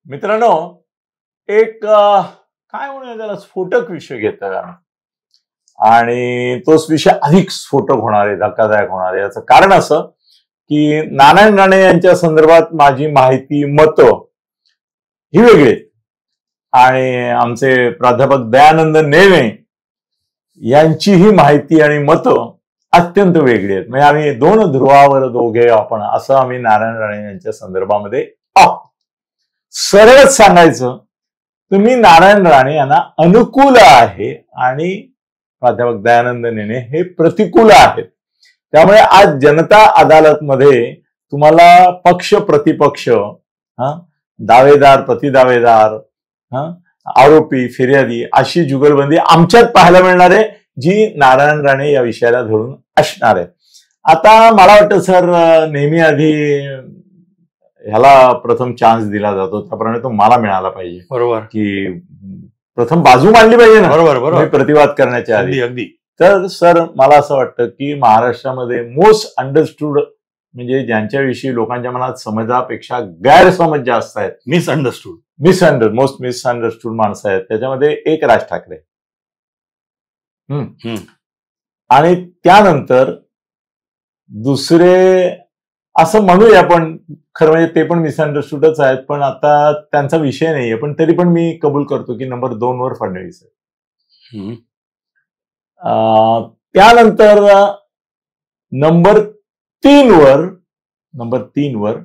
मित्रांनो, एक काय म्हणूया त्याला स्फोटक विषय घेतोय आम्ही आणि तोच विषय अधिक स्फोटक होणार आहे, धक्कादायक होणार आहे. याचं कारण असं की नारायण राणे यांच्या संदर्भात माझी माहिती, मतं ही वेगळी आहेत आणि आमचे प्राध्यापक दयानंद नेने यांचीही माहिती आणि मतं अत्यंत वेगळी आहेत. म्हणजे आम्ही दोन ध्रुवावर दोघे आपण असं आम्ही नारायण राणे यांच्या संदर्भामध्ये आहोत. सरळच सांगायचं, तुम्ही नारायण राणे यांना अनुकूल आहे आणि प्राध्यापक दयानंद नेने हे प्रतिकूल आहेत. त्यामुळे आज जनता अदालतमध्ये तुम्हाला पक्ष प्रतिपक्ष, दावेदार प्रतिदावेदार, आरोपी फिर्यादी अशी जुगलबंदी आमच्यात पाहायला मिळणार आहे, जी नारायण राणे या विषयाला धरून असणार आहे. आता मला वाटतं सर, नेहमी आधी ह्याला प्रथम चान्स दिला जातो, त्याप्रमाणे तो मला मिळाला पाहिजे. बरोबर, की प्रथम बाजू मांडली पाहिजे ना. बरोबर बरोबर, प्रतिवाद करण्याच्या आधी. अगदी. तर सर, मला असं वाटतं की महाराष्ट्रामध्ये मोस्ट अंडरस्टूड, म्हणजे ज्यांच्याविषयी लोकांच्या मनात समजापेक्षा गैरसमज जास्त आहेत, मोस्ट मिसअंडरस्टूड माणसं आहेत, त्याच्यामध्ये एक राज ठाकरे आणि त्यानंतर दुसरे असं म्हणूया, पण खरं म्हणजे ते पण मिसअंडरस्टूडच आहेत, पण आता त्यांचा विषय नाहीये. पण तरी पण मी कबूल करतो की नंबर 2 वर फडणवीस आहे. त्यानंतर नंबर 3 वर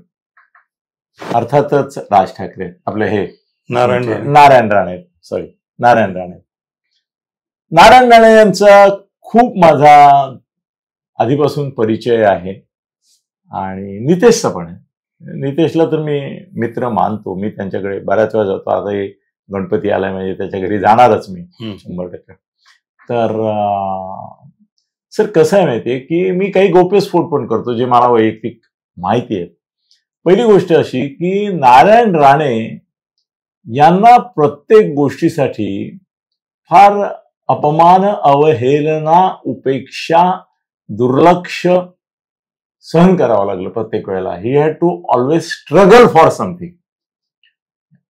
अर्थातच राज ठाकरे, आपले हे नारायण राणे यांचा खूप माझा आधीपासून परिचय आहे आणि नितेशचा पण आहे. नितेशला तर मी मित्र मानतो, मी त्यांच्याकडे बऱ्याच वेळा जातो. आता हे गणपती आलाय म्हणजे त्याच्या घरी जाणारच मी 100%. तर सर, कसं आहे माहितीये की मी काही गौप्यस्फोट पण करतो, जे मला वैयक्तिक माहिती आहे. पहिली गोष्ट अशी की नारायण राणे यांना प्रत्येक गोष्टीसाठी फार अपमान, अवहेलना, उपेक्षा, दुर्लक्ष सहन करावं लागलं प्रत्येक वेळेला. He had to always struggle for something.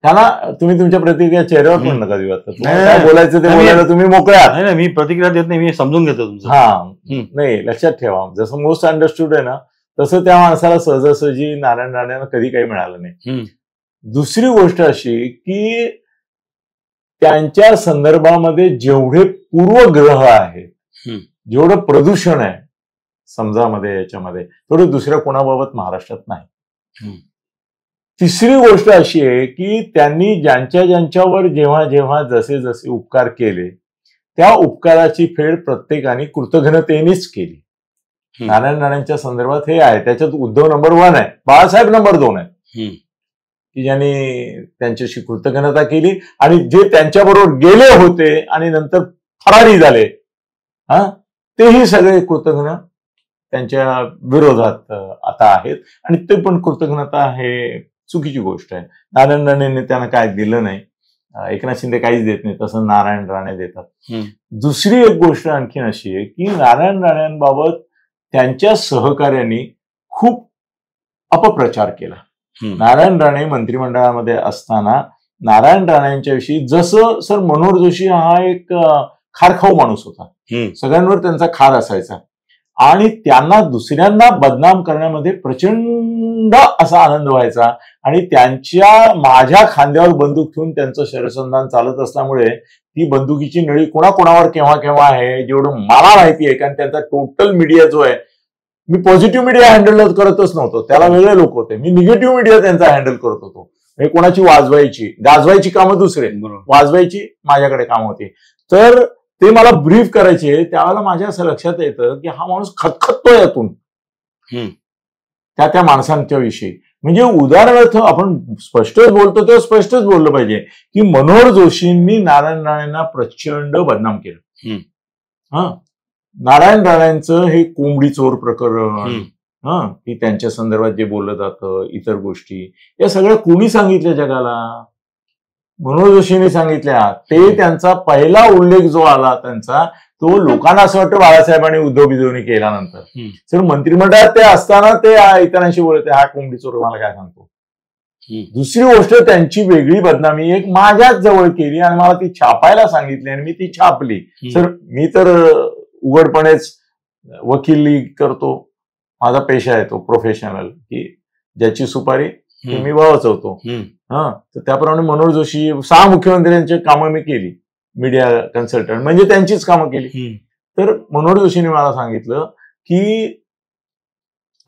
त्याला तुम्ही तुमच्या प्रतिक्रिया चेहऱ्यावर पण नका देऊ. काय बोलायचं ते बोलायला तुम्ही मोकळ्या. नाही, मी प्रतिक्रिया देत नाही, मी समजून घेतो तुमचं. नाही, लक्षात ठेवा, जसं मोस्ट अंडरस्टूड आहे ना, तसं त्या माणसाला सहजासहजी नारायण राणेंना कधी काही मिळालं नाही. दुसरी गोष्ट अशी की त्यांच्या संदर्भामध्ये जेवढे पूर्वग्रह आहेत, जेवढं प्रदूषण आहे समजामध्ये, याच्यामध्ये तेवढं दुसऱ्या कोणाबाबत महाराष्ट्रात नाही. तिसरी गोष्ट अशी आहे की त्यांनी ज्यांच्यावर जेव्हा जेव्हा जसे जसे उपकार केले, त्या उपकाराची फेड प्रत्येकाने कृतघ्नतेनेच केली. नारायण राणेंच्या संदर्भात हे आहे. त्याच्यात उद्धव नंबर 1 आहे, बाळासाहेब नंबर 2 आहे, की ज्यांनी त्यांच्याशी कृतज्ञता केली आणि जे त्यांच्याबरोबर गेले होते आणि नंतर फरारी झाले, तेही सगळे कृतज्ञ त्यांच्या विरोधात आता आहेत. आणि ते पण कृतज्ञता हे चुकीची गोष्ट आहे. नारायण राणेंनी त्यांना काय दिलं नाही, एकनाथ शिंदे काहीच देत नाही, तसं नारायण राणे देतात. दुसरी एक गोष्ट आणखीन अशी आहे की नारायण राणेंबाबत त्यांच्या सहकार्यांनी खूप अपप्रचार केला. नारायण राणे मंत्रिमंडळामध्ये असताना नारायण राणेंच्याविषयी, जसं सर मनोहर जोशी हा एक खारखाऊ माणूस होता, सगळ्यांवर त्यांचा खार असायचा आणि त्यांना दुसऱ्यांना बदनाम करण्यामध्ये प्रचंड असा आनंद व्हायचा आणि माझ्या खांद्यावर बंदूक ठेवून त्यांचं शरसंधान चालत असल्यामुळे ती बंदुकीची नळी कोणाकोणावर केव्हा केव्हा आहे, जेवढं मला माहिती आहे, कारण त्यांचा टोटल मीडिया जो आहे, मी पॉझिटिव्ह मीडिया हँडल करतच नव्हतो, त्याला वेगळे लोक होते. मी निगेटिव्ह मीडिया त्यांचा हँडल करत होतो. हे कोणाची गाजवायची कामं दुसरे, वाजवायची माझ्याकडे काम होती. तर ते मला ब्रीफ करायचे, त्यावेळेला माझ्या असं लक्षात येतं की हा माणूस खतखततोय यातून त्या माणसांच्या विषयी. म्हणजे उदाहरणार्थ आपण स्पष्टच बोलतो तेव्हा स्पष्टच बोललं पाहिजे की मनोहर जोशींनी नारायण राणेंना प्रचंड बदनाम केलं. नारायण राणेंचं हे कोंबडी चोर प्रकरण, की त्यांच्या संदर्भात जे बोललं जातं, इतर गोष्टी, या सगळ्या कोणी सांगितल्या जगाला? मनोहर जोशींनी सांगितल्या. ते त्यांचा पहिला उल्लेख जो आला त्यांचा, तो लोकांना असं वाटतं बाळासाहेबांनी उद्धव बिद्धवनी केल्यानंतर. सर, मंत्रिमंडळात ते असताना ते इतरांशी बोलत, हा कोंबडी चोर मला काय सांगतो. दुसरी गोष्ट त्यांची वेगळी बदनामी एक माझ्याच जवळ केली आणि मला ती छापायला सांगितली आणि मी ती छापली. सर मी तर उघडपणेच वकिली करतो, माझा पेशा आहे तो प्रोफेशनल, की ज्याची सुपारी मी वाचवतो. तर त्याप्रमाणे मनोहर जोशी 6 मुख्यमंत्र्यांची कामं मी केली, मीडिया कन्सल्टंट म्हणजे त्यांचीच कामं केली. तर मनोहर जोशींनी मला सांगितलं की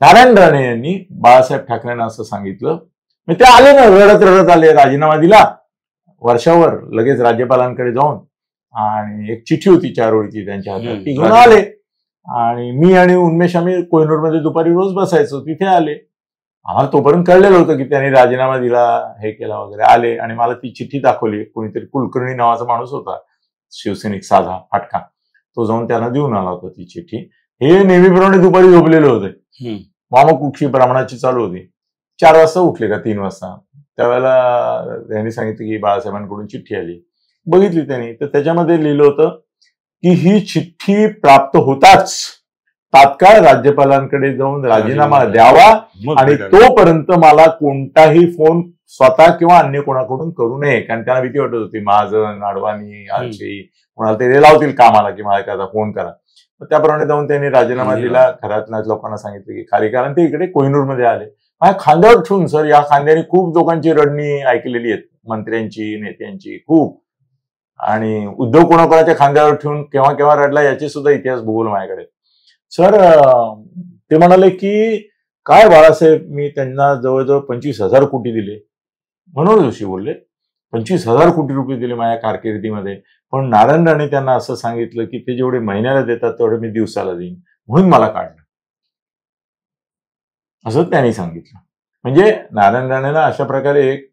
नारायण राणे यांनी बाळासाहेब ठाकरेंना असं सांगितलं. मग ते आले ना, रडत रडत आले, राजीनामा दिला वर्षावर, लगेच राज्यपालांकडे जाऊन आणि एक चिठ्ठी होती 4 ओळीची त्यांच्या हातात, ती घेऊन आले. आणि मी आणि उन्मेष आम्ही कोहिनूरमध्ये दुपारी रोज बसायचो, तिथे आले. आम्हाला तोपर्यंत कळलेलं होतं की त्यांनी राजीनामा दिला, हे केला वगैरे. आले आणि मला ती चिठ्ठी दाखवली. कोणीतरी कुलकर्णी नावाचा माणूस होता, शिवसैनिक साधा फाटका, तो जाऊन त्यांना देऊन आला होता ती चिठ्ठी. हे नेहमीप्रमाणे दुपारी झोपलेले होते, मामा कुक्षी ब्राह्मणाची चालू होती. 4 वाजता उठले का 3 वाजता, त्यावेळेला त्यांनी सांगितलं की बाळासाहेबांकडून चिठ्ठी आली. बघितली त्यांनी, तर त्याच्यामध्ये लिहिलं होतं की ही चिठ्ठी प्राप्त होताच तात्काळ राज्यपालांकडे जाऊन राजीनामा द्यावा आणि तोपर्यंत मला कोणताही फोन स्वतः किंवा अन्य कोणाकडून करू नये, कारण त्यांना भीती वाटत होती महाजन, अडवाणी, आळशे कोणाला ते लावतील कामाला की मला एखादा फोन करा. त्याप्रमाणे जाऊन त्यांनी राजीनामा दिला. घरातल्या लोकांना सांगितलं की खाली, कारण ते इकडे कोहिनूरमध्ये आले. माझ्या खांद्यावर ठेवून, सर या खांद्याने खूप लोकांची रडणी ऐकलेली आहेत, मंत्र्यांची, नेत्यांची खूप. आणि उद्धव कोणाकोणाच्या खांद्यावर ठेवून केव्हा केव्हा रडला याचे सुद्धा इतिहास भूगोल माझ्याकडे. सर ते म्हणाले की काय बाळासाहेब, मी त्यांना जवळजवळ 25,000 कोटी दिले. मनोहर जोशी बोलले 25,000 कोटी रुपये दिले माझ्या कारकिर्दीमध्ये, पण नारायण राणे त्यांना असं सांगितलं की ते जेवढे महिन्याला देतात तेवढे मी दिवसाला देईन, म्हणून मला काढलं, असं त्यांनी सांगितलं. म्हणजे नारायण राणेला अशा प्रकारे एक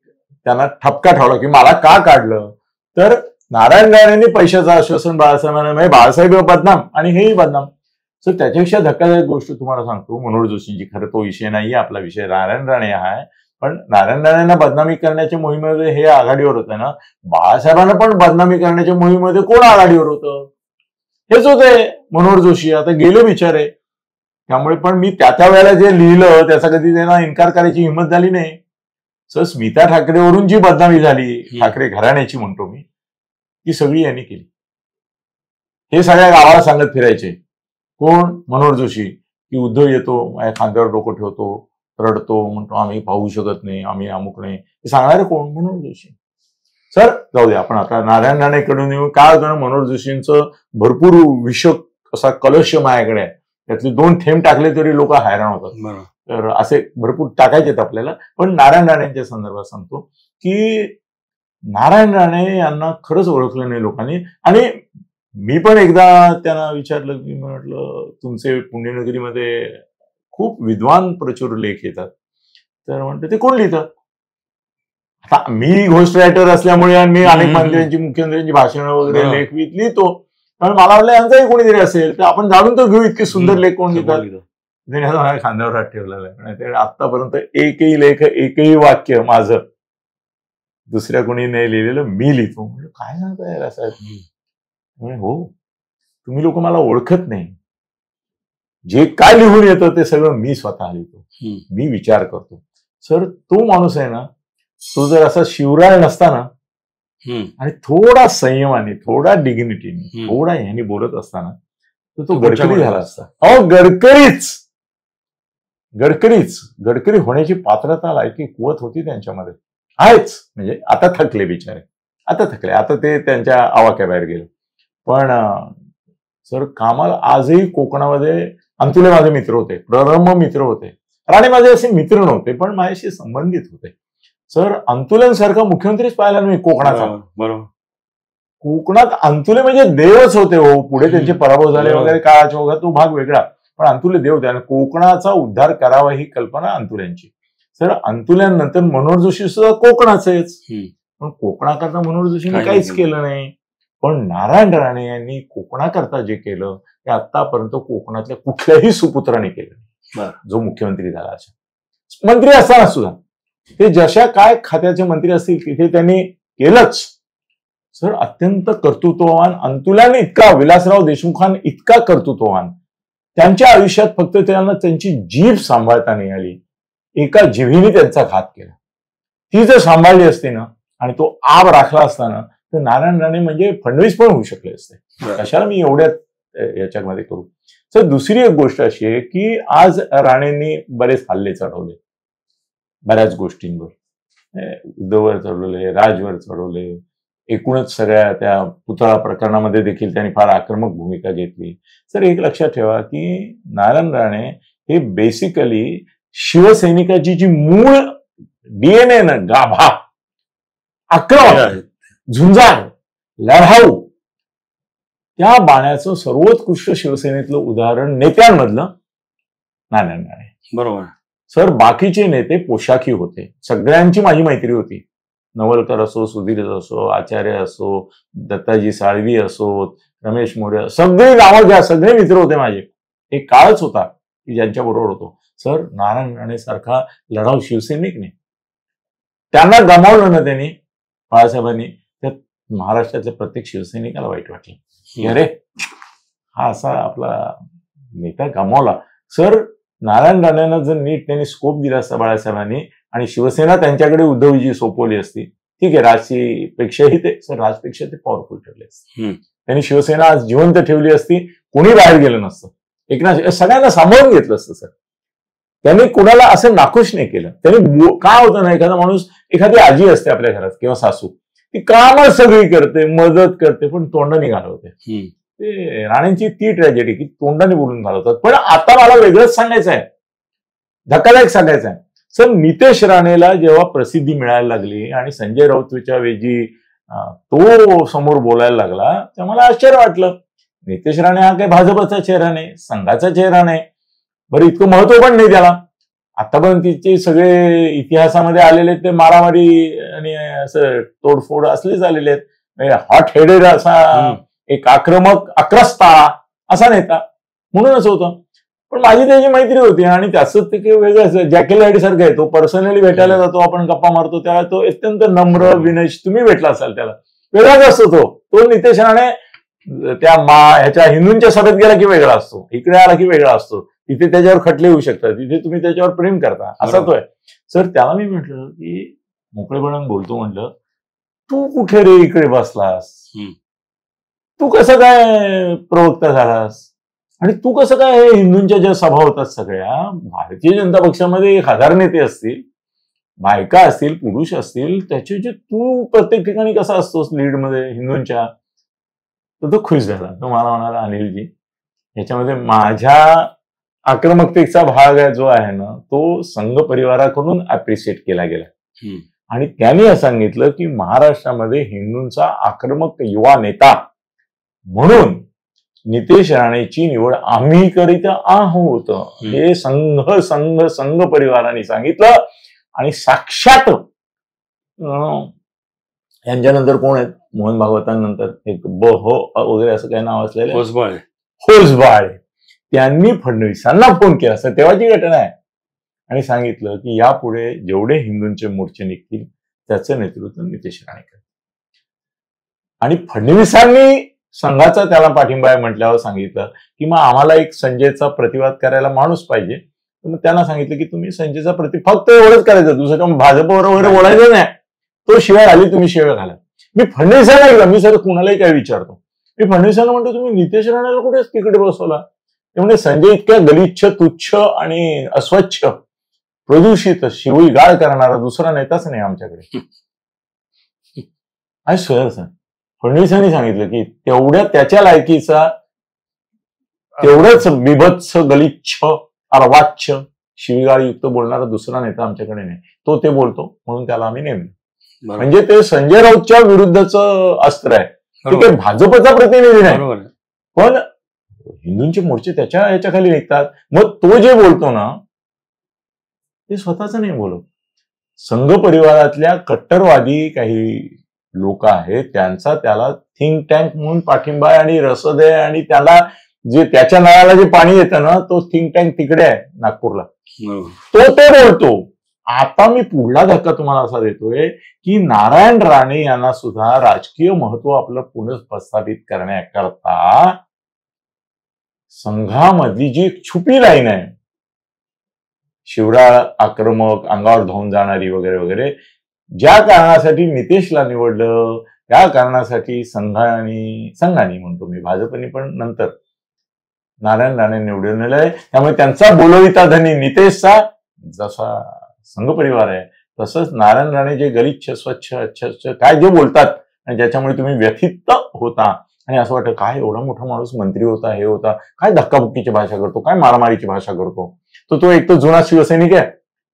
त्यांना ठपका ठेवला की मला का काढलं. तर नारायण राणेंनी पैशाचं आश्वासन बाळासाहेबांना, म्हणजे बाळासाहेब बदनाम आणि हेही बदनाम. सर त्याच्यापेक्षा धक्कादायक गोष्ट तुम्हाला सांगतो, मनोहर जोशींची, खरं तो विषय नाहीये आपला, विषय नारायण राणे आहे, पण नारायण राणेंना बदनामी करण्याच्या मोहिमेमध्ये हे आघाडीवर होतं ना, बाळासाहेबांना पण बदनामी करण्याच्या मोहिमेमध्ये कोण आघाडीवर होतं, हेच होते मनोहर जोशी. आता गेले बिचारे. त्यामुळे पण मी त्या वेळेला जे लिहिलं त्याचा कधी त्यांना इन्कार करायची हिंमत झाली नाही. सर स्मिता ठाकरेवरून जी बदनामी झाली, ठाकरे घराण्याची म्हणतो मी, ती सगळी यांनी केली. हे सगळ्या गावाला सांगत फिरायचे. कोण? मनोहर जोशी, की उद्धव येतो माझ्या खांद्यावर डोकं ठेवतो, रडतो, म्हणतो आम्ही पाहू शकत नाही, आम्ही अमुक नाही. हे सांगणारे कोण? मनोहर जोशी. सर जाऊ दे, आपण आता नारायण राणेकडून येऊ. काय होतं ना, मनोहर जोशींचं भरपूर विषक असा कलश माझ्याकडे आहे, त्यातले 2 थेंब टाकले तरी लोक हैराण होतात. तर असे भरपूर टाकायचेत आपल्याला. पण नारायण राणेंच्या संदर्भात सांगतो की नारायण राणे यांना खरंच ओळखलं नाही लोकांनी. आणि मी पण एकदा त्यांना विचारलं की म्हटलं तुमचे पुण्यनगरीमध्ये खूप विद्वान प्रचुर लेख येतात, तर म्हणते ते कोण लिहितात. आता मी घोस्ट रायटर असल्यामुळे आणि मी अनेक मंत्र्यांची, मुख्यमंत्र्यांची भाषणं वगैरे लेख लिहितो, पण मला वाटलं यांचाही कोणीतरी असेल, तर आपण जाणून तर घेऊ इतके सुंदर लेख कोण लिहितात. माझ्या खांद्यावर हात ठेवलेला आहे. आतापर्यंत एकही लेख, एकही वाक्य माझं दुसऱ्या कोणी नाही लिहिलेलं मी लिहितो. म्हणजे काय सांगता यार असं. हो, तुम्ही लोक मला ओळखत नाही. जे काय लिहून येतं ते सगळं मी स्वतः लिहितो, मी विचार करतो. सर तो माणूस आहे ना, तो जर असा शिवराळ नसता ना, आणि थोडा संयमाने, थोडा डिग्निटीने, थोडा ह्यानी बोलत असताना, तर तो गडकरी झाला असता. अहो गडकरी होण्याची पात्रता, लायकी, कुवत होती त्यांच्यामध्ये, आहेच. म्हणजे आता थकले बिचारे, आता ते त्यांच्या आवाक्याबाहेर गेले. पण सर कामाला आजही कोकणामध्ये अंतुले माझे मित्र होते, प्ररम्य मित्र होते. राणे माझे असे मित्र नव्हते, पण माझ्याशी संबंधित होते. सर अंतुलेंसारखा मुख्यमंत्रीच पाहिला नाही कोकणाचा. बरोबर. कोकणात अंतुले म्हणजे देवच होते. हो, पुढे त्यांचे पराभव झाले वगैरे काळाच्या ओघात, तो भाग वेगळा, पण अंतुले देव होते. आणि कोकणाचा उद्धार करावा ही कल्पना अंतुल्यांची. सर अंतुल्यांनंतर मनोहर जोशी सुद्धा कोकणाचेच, पण कोकणाकरता मनोहर जोशींनी काहीच केलं नाही. पण नारायण राणे यांनी कोकणाकरता जे केलं ते आतापर्यंत कोकणातल्या कुठल्याही सुपुत्राने केलं, जो मुख्यमंत्री झाला. मंत्री असताना सुद्धा ते जशा काय खात्याचे मंत्री असतील तिथे त्यांनी केलंच. सर अत्यंत कर्तृत्ववान अंतुल्याने इतका, विलासराव देशमुखांनी इतका कर्तृत्ववान, त्यांच्या आयुष्यात फक्त त्यांना त्यांची जीभ सांभाळता नाही आली. एका जिभेने त्यांचा घात केला. ती जर सांभाळली असती ना आणि तो आब राखला असताना तर नारायण राणे म्हणजे फडणवीस पण होऊ शकले असते. कशाला मी एवढ्यात याच्यामध्ये करू. तर दुसरी एक गोष्ट अशी आहे की आज राणेंनी बरेच हल्ले चढवले बऱ्याच गोष्टींवर, उद्धववर चढवले, राजवर चढवले, एकूणच सगळ्या त्या पुतळा प्रकरणामध्ये देखील त्यांनी फार आक्रमक भूमिका घेतली. तर एक लक्षात ठेवा की नारायण राणे हे बेसिकली शिवसैनिकाची जी मूळ डीएनए ना, गाभा, आक्रमक, झुंजार, लढाऊ, त्या बाण्याचं सर्वोत्कृष्ट शिवसेनेतलं उदाहरण नेत्यांमधलं नारायण राणे. बरोबर सर. बाकीचे नेते पोशाखी होते, सगळ्यांची माझी मैत्री होती. नवलकर असो, सुधीर असो, आचार्य असो, दत्ताजी साळवी असो, रमेश मोरे, सगळे नावं घ्या, सगळे मित्र होते माझे. एक काळच होता की ज्यांच्या बरोबर होतो. सर, नारायण राणे सारखा लढाऊ शिवसैनिक नाही. त्यांना गमावलं ना त्यांनी, बाळासाहेबांनी, तर महाराष्ट्रातल्या प्रत्येक शिवसैनिकाला वाईट वाटलं की अरे हा असा आपला नेता गमावला. सर, नारायण राणेंना जर नीट त्यांनी स्कोप दिला असता बाळासाहेबांनी आणि शिवसेना त्यांच्याकडे उद्धवजी सोपवली असती, ठीक आहे, राजपेक्षाही ते सर, राजपेक्षा ते पॉवरफुल ठेवले असते. त्यांनी शिवसेना आज जिवंत ठेवली असती, कोणी बाहेर गेलं नसतं, एकनाथ सगळ्यांना सांभाळून घेतलं असतं. सर, त्यांनी कुणाला असं नाखुश नाही केलं. त्यांनी काय होतं ना, एखादा माणूस, एखादी आजी असते आपल्या घरात किंवा सासू, ती कामच सगळी करते, मदत करते, पण तोंडाने घालवते. ते राणेंची ती ट्रॅजेडी की तोंडाने बोलून घालवतात. पण आता मला वेगळंच सांगायचं आहे, धक्कादायक सांगायचं आहे. सर, नितेश राणेला जेव्हा प्रसिद्धी मिळायला लागली आणि संजय राऊतच्या वेजी तो समोर बोलायला लागला, तेव्हा मला आश्चर्य वाटलं. नितेश राणे हा काही भाजपचा चेहरा नाही, संघाचा चेहरा नाही, बरं इतकं महत्व पण नाही त्याला. आतापर्यंतचे सगळे इतिहासामध्ये आलेले ते मारामारी आणि असं तोडफोड असलेच आलेले आहेत. हॉट हेडेड असा एक आक्रमक, आक्रस्ता असा नेता म्हणूनच होतं. पण माझी त्याची मैत्री होती आणि त्याचं ते वेगळं जॅकेल आयडी सारखं आहे. तो पर्सनली भेटायला जातो, आपण गप्पा मारतो, त्याला तो अत्यंत नम्र, विनय, तुम्ही भेटला असाल त्याला, वेगळाच असतो तो नितेश राणे. त्या ह्याच्या हिंदूंच्या सभेत गेला की वेगळा असतो, इकडे आला की वेगळा असतो, तिथे त्याच्यावर खटले होऊ शकतात, तिथे तुम्ही त्याच्यावर प्रेम करता, असा तो आहे. सर, त्याला मी म्हटलं की मोकळेपणाने बोलतो, म्हटलं तू कुठे रे इकडे बसलास, तू कसं काय प्रवक्ता झालास आणि तू कसं काय हे हिंदूंच्या ज्या सभा होतात सगळ्या, भारतीय जनता पक्षामध्ये 1000 नेते असतील, बायका असतील, पुरुष असतील, त्याचे जे तू प्रत्येक ठिकाणी कसा असतोस लीडमध्ये हिंदूंच्या, तर तो खुश झाला. तो मला म्हणाला, अनिलजी, ह्याच्यामध्ये माझ्या आक्रमकतेचा भाग आहे जो आहे ना, तो संघ परिवाराकडून अप्रिशिएट केला गेला. आणि त्यांनी असं सांगितलं की महाराष्ट्रामध्ये हिंदूंचा आक्रमक युवा नेता म्हणून नितेश राणेची निवड आम्ही करीत आहोत, हे संघ परिवाराने सांगितलं. आणि साक्षात यांच्यानंतर कोण आहेत, मोहन भागवतांनंतर एक वगैरे असं काही नाव असलेलं होसबाळे, त्यांनी फडणवीसांना फोन केला. सर, तेव्हाची घटना आहे. आणि सांगितलं की यापुढे जेवढे हिंदूंचे मोर्चे निघतील त्याचं नेतृत्व नितेश राणे करतील. आणि फडणवीसांनी संघाचा त्याला पाठिंबा आहे म्हटल्यावर सांगितलं की मग आम्हाला एक संजयचा प्रतिवाद करायला माणूस पाहिजे. तर मग त्यांना सांगितलं की तुम्ही संजयचा फक्त एवढंच करायचं, दुसरं भाजपवर वगैरे बोलायचं नाही. तो शिवाय आली, तुम्ही शिवाय घाला. मी फडणवीसांना ऐकलं, मी सर कुणालाही काय विचारतो, मी फडणवीसांना म्हणतो तुम्ही नितेश राणेला कुठेच तिकडे बसवला. ते म्हणजे संजय इतक्या गलिच्छ, तुच्छ आणि अस्वच्छ, प्रदूषित, शिवीगाळ करणारा दुसरा नेताच नाही आमच्याकडे. सर फडणवीसांनी सांगितलं की तेवढ्या त्याच्या लायकीचा, तेवढंच बिभत्स, गलिच्छ, अर्वाच्छ, शिवीगाळयुक्त बोलणारा दुसरा नेता आमच्याकडे नाही, तो ते बोलतो म्हणून त्याला आम्ही नेमलं. म्हणजे ते संजय राऊतच्या विरुद्धचं अस्त्र आहे, ते काही भाजपचा प्रतिनिधी नाही, पण हिंदूंचे मोर्चे त्याच्या याच्याखाली निघतात. मग तो जे बोलतो ना, ते स्वतःच नाही बोलत. संघ परिवारातल्या कट्टरवादी काही लोक आहेत, त्यांचा त्याला थिंक टँक म्हणून पाठिंबा आहे आणि रसद आहे, आणि त्याला जे त्याच्या नळाला जे पाणी येतं ना, तो थिंक टँक तिकडे आहे नागपूरला, तो बोलतो. आता मी पुढला धक्का तुम्हाला असा देतोय की नारायण राणे यांना सुद्धा राजकीय महत्व आपलं पुनर्प्रस्थापित करण्याकरता संघामधली जी एक छुपी लाईन आहे, शिवराळ, आक्रमक, अंगावर धावून जाणारी वगैरे वगैरे, ज्या कारणासाठी नितेशला निवडलं त्या कारणासाठी संघाने म्हणतो मी, भाजपने पण नंतर नारायण राणे निवडून आले. त्यामुळे त्यांचा बोलविता धनी नितेशचा जसा संघ परिवार आहे तसंच नारायण राणे जे गलिच्छ स्वच्छ अच्छ काय जे बोलतात आणि ज्याच्यामुळे तुम्ही व्यथित होता आणि असं वाटतं काय एवढा मोठा माणूस मंत्री होता, हे होता, काय धक्काबुक्कीची भाषा करतो, काय मारामारीची भाषा करतो, तो एक तर जुना शिवसैनिक आहे,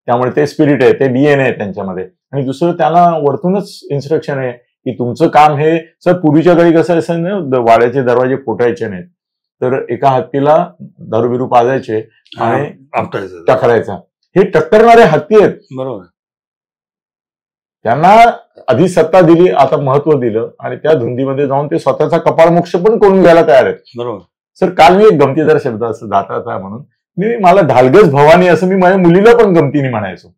त्यामुळे ते स्पिरिट आहे, ते DNA आहे त्यांच्यामध्ये. आणि दुसरं त्याला वरतूनच इन्स्ट्रक्शन आहे की तुमचं काम हे सर, पूर्वीच्या काळी कसं असं ना, वाड्याचे दरवाजे फुटायचे नाहीत, तर एका हत्तीला दारू बिरू पाजायचे आणि टकरायचा. हे टक्करणारे हत्ती आहेत, बरोबर. त्यांना आधी सत्ता दिली, आता महत्व दिलं आणि त्या धुंदीमध्ये जाऊन ते स्वतःचा कपाळमोक्ष पण करून घ्यायला तयार आहेत. बरोबर सर, काल मी एक गमतीदार शब्द असं जाता म्हणून मला ढालगज भवानी असं मी माझ्या मुलीला पण गमतीने म्हणायचो.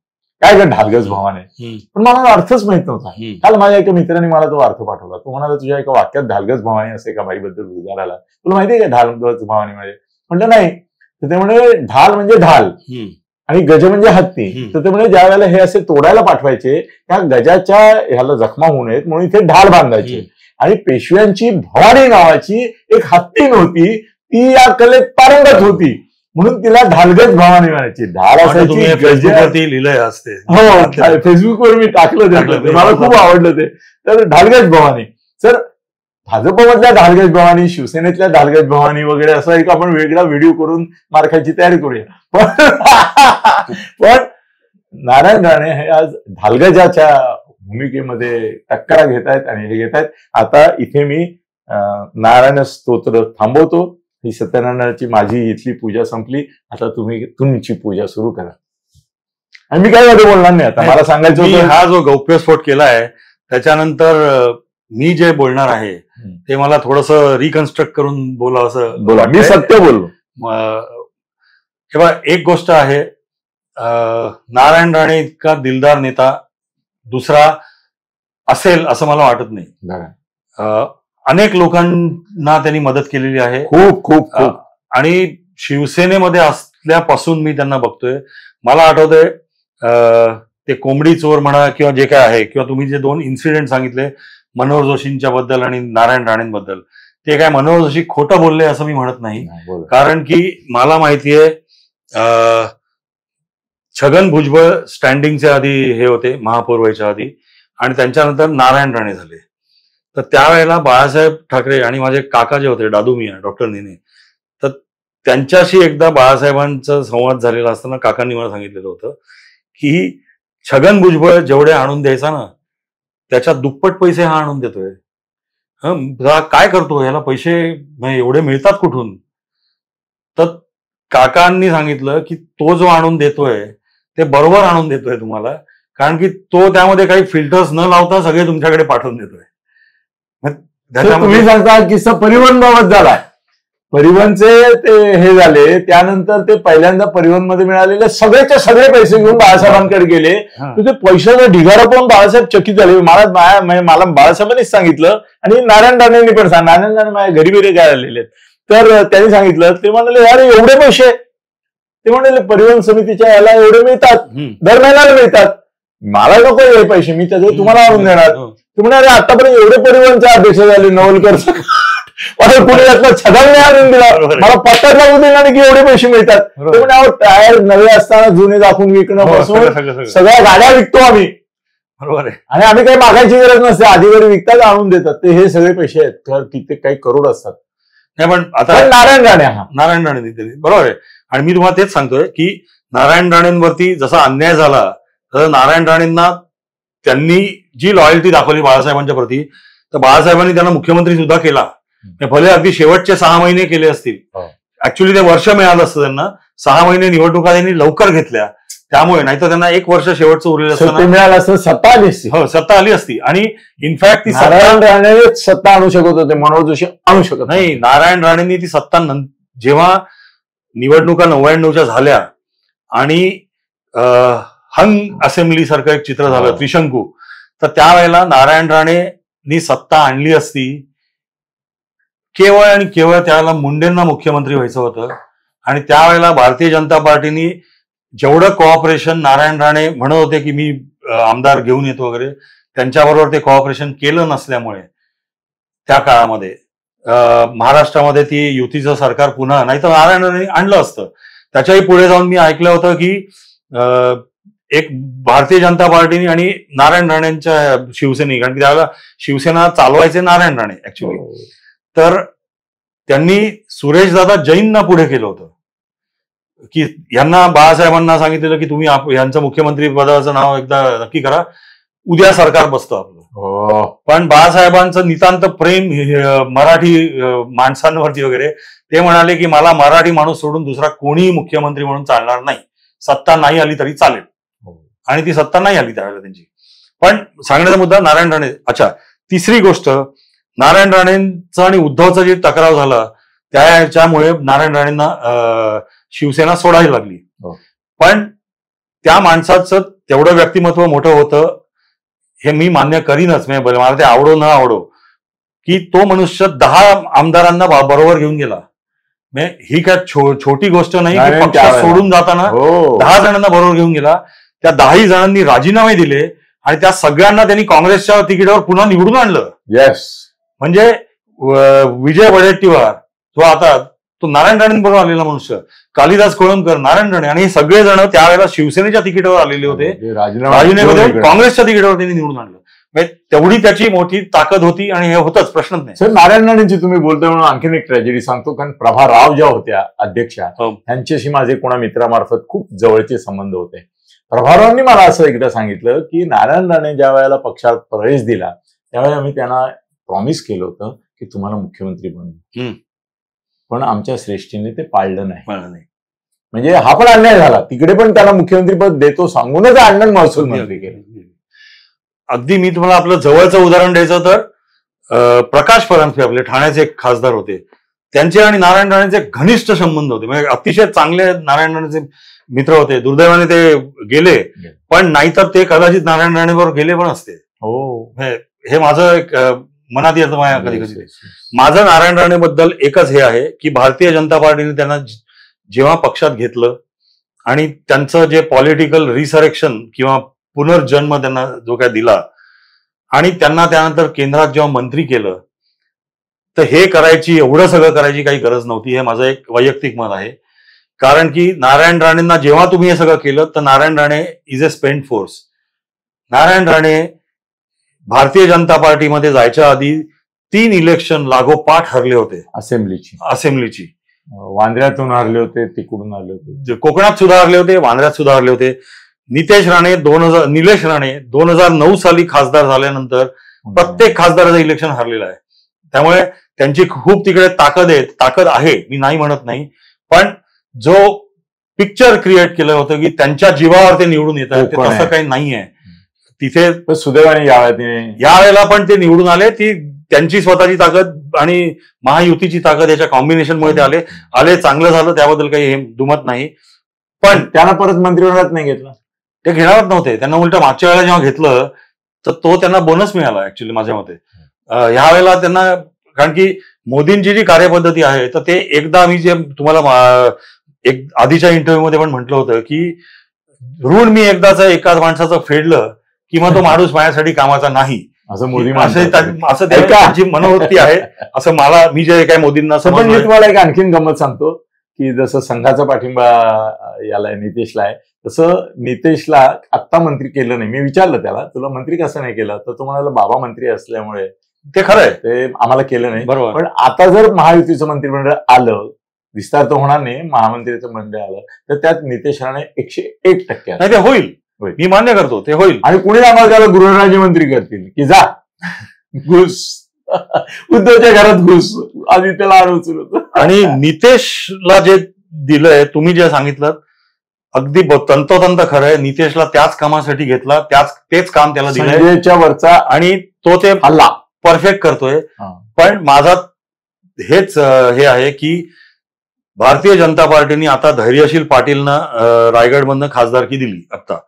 काय ग ढालगज भवानी, पण मला अर्थच माहित नव्हता. काल माझ्या एका मित्राने मला तो अर्थ पाठवला. तो म्हणाला तुझ्या एका वाक्यात ढालगज भवानी असे एका बाईबद्दल विचारायला, तुला माहितीये का ढालगज भवानी म्हणजे? म्हटलं नाही. तर ते म्हणे ढाल म्हणजे ढाल आणि गज म्हणजे हत्ती. तर ते म्हणजे ज्या वेळेला हे असे तोडायला पाठवायचे त्या गजाच्या ह्याला जखमा होऊ नयेत म्हणून इथे ढाल बांधायचे. आणि पेशव्यांची भवानी नावाची एक हत्ती नव्हती, ती या कलेत पारंगत होती म्हणून तिला ढालगज भवानी म्हणायची. ढाल असायची, लिहिलंय असते. हो, फेसबुकवर मी टाकलं ते, मला खूप आवडलं ते. तर ढालगज भवानी. सर, भाजपमधल्या ढालगज भवानी, शिवसेनेतल्या ढालगज भवानी वगैरे असं एक आपण वेगळा व्हिडिओ करून मार्काची तयारी करूया. पण नारायण राणे हे आज ढालगजाच्या भूमिकेमध्ये टक्करा घेत आहेत आणि हे घेत आहेत. आता इथे मी नारायण स्तोत्र थांबवतो. ही सत्यनारायणाची माझी इथली पूजा संपली, आता तुम्ही तुमची पूजा सुरू करा. आणि मी काय मध्ये बोलणार नाही आता, मला सांगायचं होतं. हा जो गौप्यस्फोट केलाय त्याच्यानंतर मी जे बोलणार आहे ते मला थोडस रिकन्स्ट्रक्ट करून बोलावं. बोला, मी सत्य बोललो. तेव्हा एक गोष्ट आहे, नारायण राणे इतका दिलदार नेता दुसरा असेल असं मला वाटत नाही. अनेक लोकांना त्यांनी मदत केलेली आहे, खूप खूप खूप. आणि शिवसेनेमध्ये असल्यापासून मी त्यांना बघतोय. मला आठवतंय ते कोंबडी चोर म्हणा किंवा जे काय आहे, किंवा तुम्ही जे 2 इन्सिडेंट सांगितले मनोहर जोशींच्या बद्दल आणि नारायण राणेंबद्दल, ते काय मनोहर जोशी खोटं बोलले असं मी म्हणत नाही. कारण की मला माहितीये छगन भुजबळ स्टँडिंगच्या आधी हे होते, महापौर व्हायच्या आधी, आणि त्यांच्यानंतर नारायण राणे झाले. तर त्यावेळेला बाळासाहेब ठाकरे आणि माझे काका जे होते दादू मिया, डॉक्टर नेने, तर त्यांच्याशी एकदा बाळासाहेबांचा संवाद झालेला असताना काकांनी मला सांगितलेलं होतं की छगन भुजबळ जेवढे आणून द्यायचा ना त्याच्या दुप्पट पैसे हा आणून देतोय. काय करतो, याला पैसे एवढे मिळतात कुठून? तर काकांनी सांगितलं की तो जो आणून देतोय ते बरोबर आणून देतोय तुम्हाला, कारण की तो त्यामध्ये काही फिल्टर्स न लावता सगळे तुमच्याकडे पाठवून देतोय. तुम्ही सांगता किस्सा परिवहन बाबत झाला. परिवहनचे ते हे झाले, त्यानंतर ते पहिल्यांदा परिवहन मध्ये मिळालेले सगळेचे सगळे पैसे घेऊन बाळासाहेबांकडे गेले. ते पैशाचा ढिगारा पाहून बाळासाहेब चकित झाले. मला बाळासाहेबांनीच सांगितलं आणि नारायण राणेंनी पण सांगितलं. नारायण राणे माझ्या घरी बिरे काय आलेले, तर त्यांनी सांगितलं. ते म्हणाले अरे एवढे पैसे, ते म्हणाले परिवहन समितीच्या याला एवढे मिळतात, दर महिन्याला मिळतात, मला नको हे पैसे, मी त्याचे तुम्हाला आणून देणार. ते म्हणाले आतापर्यंत एवढे परिवहनचे अध्यक्ष झाले, नवलकर पुढे यातला छगनने आणून दिला, मला पत्ता लागू दिला नाही की एवढे पैसे मिळतात. ते म्हणजे टायर नवे असताना जुने दाखवून विकणं पासून सगळ्या गाड्या विकतो आम्ही, बरोबर आहे. आणि आम्ही काही मागायची गरज नसते, आधीकडे विकतात आणून देतात. ते हे सगळे पैसे आहेत, कित्येक काही करोड असतात. नाही पण आता नारायण राणे दिले, बरोबर आहे. आणि मी तुम्हाला तेच सांगतोय की नारायण राणेंवरती जसा अन्याय झाला तसं नारायण राणेंना त्यांनी जी लॉयल्टी दाखवली बाळासाहेबांच्या प्रती, तर बाळासाहेबांनी त्यांना मुख्यमंत्री सुद्धा केला. भले अगदी शेवटचे 6 महिने केले असतील, ऍक्च्युली ते वर्ष मिळालं असतं त्यांना. 6 महिने निवडणुका त्यांनी लवकर घेतल्या, त्यामुळे नाहीतर त्यांना 1 वर्ष शेवटचं उरलेलं असतं, मिळालं असतं, सत्ता आली असती. हो, सत्ता आली असती. आणि इनफॅक्ट ती नारायण राणे सत्ता आणू शकत होते, मनोहर जोशी आणू शकत नाही. नारायण राणेंनी ती सत्ता जेव्हा निवडणुका 99च्या झाल्या आणि हंग असेंब्ली सारखं एक चित्र झालं, त्रिशंकू, तर त्यावेळेला नारायण राणेंनी सत्ता आणली असती. केवळ आणि केवळ त्यावेळेला मुंडेंना मुख्यमंत्री व्हायचं होतं, आणि त्यावेळेला भारतीय जनता पार्टीनी जेवढं कोऑपरेशन नारायण राणे म्हणत होते की मी आमदार घेऊन येतो वगैरे, त्यांच्याबरोबर ते कॉपरेशन केलं नसल्यामुळे त्या काळामध्ये महाराष्ट्रामध्ये ती युतीचं सरकार पुन्हा, नाही तर नारायण राणे आणलं असतं. त्याच्याही पुढे जाऊन मी ऐकलं होतं की एक भारतीय जनता पार्टीने आणि नारायण राणेंच्या शिवसेने, कारण की त्यावेळेला शिवसेना चालवायचे नारायण राणे ऍक्च्युली, तर त्यांनी सुरेशदादा जैनना पुढे केलं होतं की यांना, बाळासाहेबांना सांगितलेलं की तुम्ही यांचं मुख्यमंत्री पदाचं नाव एकदा नक्की करा, उद्या सरकार बसतं आपलं. पण बाळासाहेबांचं नितांत प्रेम मराठी माणसांवरती वगैरे, ते म्हणाले की मला मराठी माणूस सोडून दुसरा कोणीही मुख्यमंत्री म्हणून चालणार नाही, सत्ता नाही आली तरी चालेल. आणि ती सत्ता नाही आली त्यावेळेला त्यांची. पण सांगण्याचा मुद्दा नारायण राणे. अच्छा, तिसरी गोष्ट, नारायण राणेंचा आणि उद्धवचा जे टकराव झाला त्याच्यामुळे नारायण राणेंना शिवसेना सोडायला लागली. पण त्या माणसाचं तेवढं व्यक्तिमत्व मोठं होतं, हे मी मान्य करीनच, मला ते आवडो न आवडो, की तो मनुष्य 10 आमदारांना बरोबर घेऊन गेला. ही काय छोटी गोष्ट नाही की पक्ष सोडून जाताना 10 जणांना बरोबर घेऊन गेला. त्या 10 जणांनी राजीनामे दिले आणि त्या सगळ्यांना त्यांनी काँग्रेसच्या तिकीटावर पुन्हा निवडून आणलं. म्हणजे विजय वडेट्टीवार जो आता तो नारायण राणेंबरोबर आलेला मनुष्य, कालिदास कोळंबकर, नारायण राणे, आणि हे सगळे जण त्यावेळेला शिवसेनेच्या तिकीटावर आलेले होते, राजीनामे काँग्रेसच्या तिकीटावर त्यांनी निवडून आणलं. म्हणजे तेवढी त्याची मोठी ताकद होती आणि हे होतच, प्रश्नच नाही. सर, नारायण राणेंची तुम्ही बोलतोय म्हणून आणखीन एक ट्रॅजेडी सांगतो. कारण प्रभा राव ज्या होत्या अध्यक्षा, त्यांच्याशी माझे कोणा मित्रामार्फत खूप जवळचे संबंध होते. प्रभारावांनी मला असं एकदा सांगितलं की नारायण राणे ज्या वेळेला पक्षात प्रवेश दिला त्यावेळेला आम्ही त्यांना प्रॉमिस केलं होतं की तुम्हाला मुख्यमंत्री बनवू, पण आमच्या श्रेष्ठीने ते पाळलं नाही. म्हणजे हा पण अन्याय झाला. तिकडे पण त्याला मुख्यमंत्रीपद देतो सांगूनच अण्णा महसूल मंत्री केलं. अगदी मी तुम्हाला आपलं जवळचं उदाहरण द्यायचं तर प्रकाश परांजपे आपले ठाण्याचे एक खासदार होते, त्यांचे आणि नारायण राणेचे घनिष्ठ संबंध होते. म्हणजे अतिशय चांगले नारायण राणेचे मित्र होते. दुर्दैवाने ते गेले, पण नाहीतर ते कदाचित नारायण राणेबरोबर गेले पण असते. हे माझं एक मनात येतं माझ्या कधी कधी. माझं नारायण राणेबद्दल एकच हे आहे की भारतीय जनता पार्टीने त्यांना जेव्हा पक्षात घेतलं आणि त्यांचं जे पॉलिटिकल रिसरेक्शन किंवा पुनर्जन्म त्यांना जो काय दिला आणि त्यांना त्यानंतर केंद्रात जेव्हा मंत्री केलं, तर हे करायची, एवढं सगळं करायची काही गरज नव्हती. हे माझं एक वैयक्तिक मत आहे. कारण की नारायण राणेंना जेव्हा तुम्ही हे सगळं केलं तर Narayan Rane is a spent force. Narayan Rane Bharatiya Janata पार्टीमध्ये जायच्या आधी 3 इलेक्शन लागोपाठ हरले होते. असेंब्लीची वांद्र्यातून हरले होते, तिकडून आले होते, कोकणात सुद्धा हरले होते, वांद्र्यात सुद्धा हरले होते. निलेश राणे 2009 साली खासदार झाल्यानंतर प्रत्येक खासदाराचं इलेक्शन हरलेलं आहे. त्यामुळे त्यांची खूप तिकडे ताकद आहे, मी नाही म्हणत नाही. पण जो पिक्चर क्रिएट केलं होतं की त्यांच्या जीवावर ते निवडून येत आहेत, ते तसं काही नाहीये. तिथे सुदैवाने यावेळेला पण ते निवडून आले. ती त्यांची स्वतःची ताकद आणि महायुतीची ताकद याच्या कॉम्बिनेशनमुळे ते आले. चांगलं झालं, त्याबद्दल काही हे दुमत नाही. पण त्यांना परत मंत्रिमंडळात नाही घेतलं. ते घेणारच नव्हते. त्यांना उलट मागच्या वेळेला जेव्हा घेतलं तर तो त्यांना बोनस मिळाला ऍक्च्युली माझ्या मते. ह्या वेळेला त्यांना, कारण की मोदींची जी कार्यपद्धती आहे, तर ते एकदा मी जे तुम्हाला एक आधीच्या इंटरव्ह्यू मध्ये पण म्हटलं होतं की ऋण मी एकदाच एकाच माणसाचं फेडलं की मग तो माणूस माझ्यासाठी कामाचा नाही, असं मोदी असं त्यांची मनोवृत्ती आहे. असं मी जे काय मोदींना पण मी तुम्हाला एक आणखीन गंमत सांगतो की जसं संघाचा पाठिंबा याला नितेशला आहे, तसं नितेशला आत्ता मंत्री केलं नाही. मी विचारलं त्याला, तुला मंत्री कसं नाही केलं, तर तो म्हणाला बाबा मंत्री असल्यामुळे. ते खरं आहे, ते आम्हाला केलं नाही. बरोबर. पण आता जर महायुतीचं मंत्रिमंडळ आलं, विस्तार तर होणार नाही, महामंत्रीचं मंडळ आलं, तर त्यात नितेश राणे 101% नाही, ते होईल, मी मान्य करतो, ते होईल. आणि कुणी आम्हाला त्याला गृहराज्यमंत्री करतील की जा घुस, उद्धवच्या घरात घुस, आधी त्याला उचल होतं. आणि नितेशला जे दिलंय, तुम्ही जे सांगितलं अगदी तंतोतंत खरं आहे. नितेशला त्याच कामासाठी घेतला, तेच काम त्याला दिलंय वरचा, आणि तो ते हल्ला परफेक्ट करतोय. पण माझा हेच हे आहे की भारतीय जनता पार्टीने आता धैर्यशील पाटीलना रायगडमधनं खासदारकी दिली. आता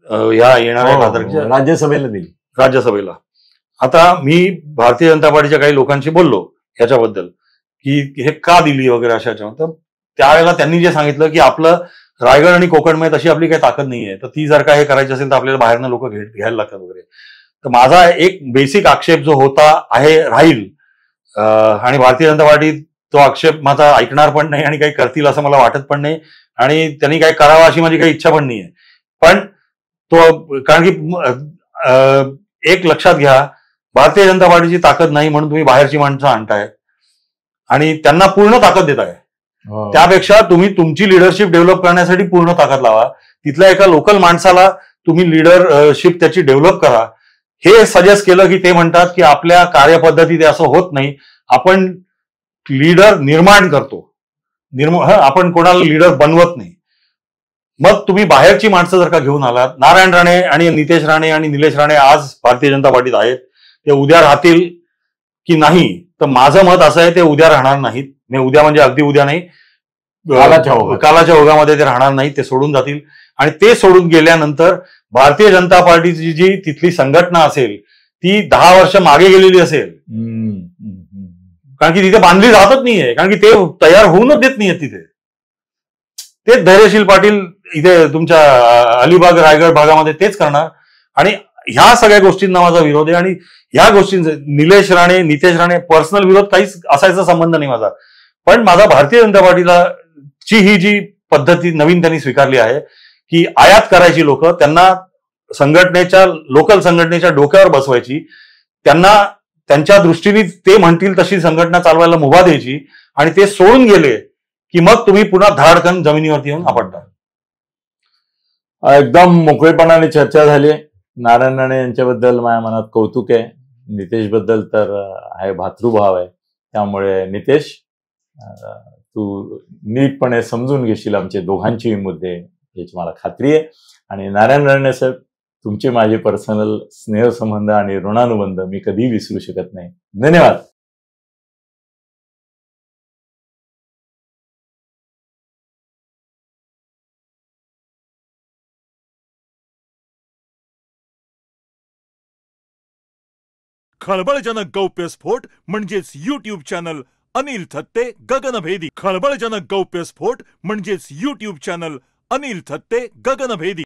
ह्या येणाऱ्या खासदारकीच्या राज्यसभेला. आता मी भारतीय जनता पार्टीच्या काही लोकांशी बोललो ह्याच्याबद्दल की हे का दिली वगैरे अशाच्या. तर त्यावेळेला त्यांनी जे सांगितलं की आपलं रायगड आणि कोकणमध्ये तशी आपली काही ताकद नाहीये, तर ती जर का हे करायची असेल तर आपल्याला बाहेरनं लोक घ्यायला लागतात वगैरे. तर माझा एक बेसिक आक्षेप जो होता आहे राहील, आणि भारतीय जनता पार्टी तो आक्षेप माझा ऐकणार पण नाही आणि काही करतील असं मला वाटत पण नाही, आणि त्यांनी काही करावं अशी माझी काही इच्छा पण नाहीये. पण तो कारण की एक लक्षात घ्या, भारतीय जनता पार्टीची ताकद नाही म्हणून तुम्ही बाहेरची माणसं आणताय आणि त्यांना पूर्ण ताकद देताय. त्यापेक्षा तुम्ही तुमची लिडरशिप डेव्हलप करण्यासाठी पूर्ण ताकद लावा. तिथल्या एका लोकल माणसाला तुम्ही लिडरशिप त्याची डेव्हलप करा. हे सजेस्ट केलं की ते म्हणतात की आपल्या कार्यपद्धती ते असं होत नाही, आपण लीडर निर्माण करतो, आपण कोणाला लीडर बनवत नाही. मग तुम्ही बाहेरची माणसं जर का घेऊन आलात, नारायण राणे आणि नितेश राणे आणि निलेश राणे आज भारतीय जनता पार्टीत आहेत, ते उद्या राहतील की नाही, तर माझं मत असं आहे ते उद्या राहणार नाहीत. उद्या म्हणजे अगदी उद्या नाही, कालाच्या ओघामध्ये ते राहणार नाहीत, ते सोडून जातील. आणि ते सोडून गेल्यानंतर भारतीय जनता पार्टीची जी तिथली संघटना असेल ती 10 वर्ष मागे गेलेली असेल, कारण की तिथे बांधली जातच नाहीये, कारण की ते तयार होऊनच देत नाहीये तिथे. ते धैर्यशील पाटील इथे तुमच्या अलिबाग रायगड भागामध्ये तेच करणार. आणि ह्या सगळ्या गोष्टींना माझा विरोध आहे. आणि ह्या गोष्टींचा निलेश राणे, नितेश राणे पर्सनल विरोध काहीच असायचा संबंध नाही माझा, पण माझा भारतीय जनता पार्टीला ची ही जी पद्धती नवीन त्यांनी स्वीकारली आहे की आयात करायची लोक, त्यांना संघटनेच्या लोकल संघटनेच्या डोक्यावर बसवायची, त्यांना त्यांच्या दृष्टीने ते म्हणतील तशी संघटना चालवायला मुभा द्यायची, आणि ते सोडून गेले की मग तुम्ही पुन्हा धाडकन जमिनीवरती येऊन आपटता. एकदम मोकळेपणाने चर्चा झाली. नारायण राणे यांच्याबद्दल माझ्या मनात कौतुक आहे, नितेश बद्दल तर आहे भातृभाव आहे. त्यामुळे नितेश, तू नीटपणे समजून घेशील आमचे दोघांचे मुद्दे याची मला खात्री आहे. आणि नारायण राणे साहेब, तुमचे माझे पर्सनल स्नेहसंबंध आणि ऋणानुबंध मी कधी विसरू शकत नाही. धन्यवाद. खळबळजनक गौप्यस्फोट म्हणजेच यूट्यूब चॅनल अनिल थत्ते गगनभेदी. खळबळजनक गौप्यस्फोट म्हणजेच यूट्यूब चॅनल अनिल थत्ते गगनभेदी.